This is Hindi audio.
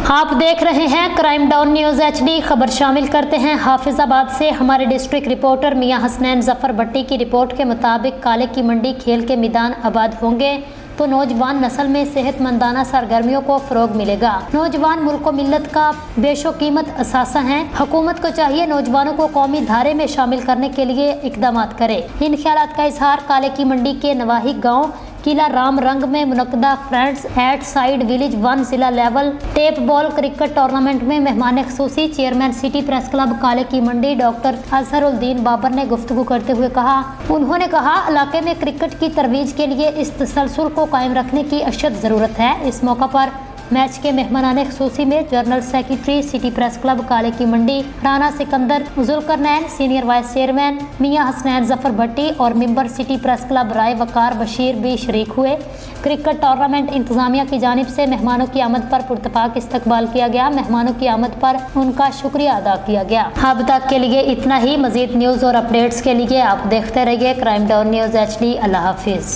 आप देख रहे हैं क्राइम डाउन न्यूज HD। खबर शामिल करते हैं हाफिजाबाद से। हमारे डिस्ट्रिक्ट रिपोर्टर मियां हसनैन जफर भट्टी की रिपोर्ट के मुताबिक काले की मंडी खेल के मैदान आबाद होंगे तो नौजवान नस्ल में सेहतमंदाना सरगर्मियों को फरोग मिलेगा। नौजवान मुल्क व मिल्लत का बेशोकीमत असासा हैं। हुकूमत को चाहिए नौजवानों को कौमी धारे में शामिल करने के लिए इकदाम करे। इन ख्यालात का इजहार काले की मंडी के नवाही गाँव किला राम रंग में मुनक्कदा फ्रेंड्स एट साइड विलेज 1 जिला level tape ball cricket tournament में मेहमान खुसूसी chairman city press club Kale Ki मंडी डॉक्टर अजहरुद्दीन बाबर ने गुफ्तगू करते हुए कहा। उन्होंने कहा, इलाके में क्रिकेट की तरवीज के लिए इस तसलसल को कायम रखने की अशद ज़रूरत है। इस मौका पर मैच के मेहमानाने खुसूसी में general secretary city press club Kale Ki Mandi Rana Sikandar Zulqarnain, senior vice chairman Mian Hasnain Zafar Bhatti और member city press club Rai Waqar Bashir भी शरीक हुए। क्रिकेट टूर्नामेंट इंतजामिया की जानिब से मेहमानों की आमद पर पुरतपाक इस्तकबाल किया गया। मेहमानों की आमद पर उनका शुक्रिया अदा किया गया। अब तक के लिए इतना ही। मजीद न्यूज़ और अपडेट्स के लिए आप देखते रहिए क्राइम डाउन न्यूज HD। अल्लाह हाफिज।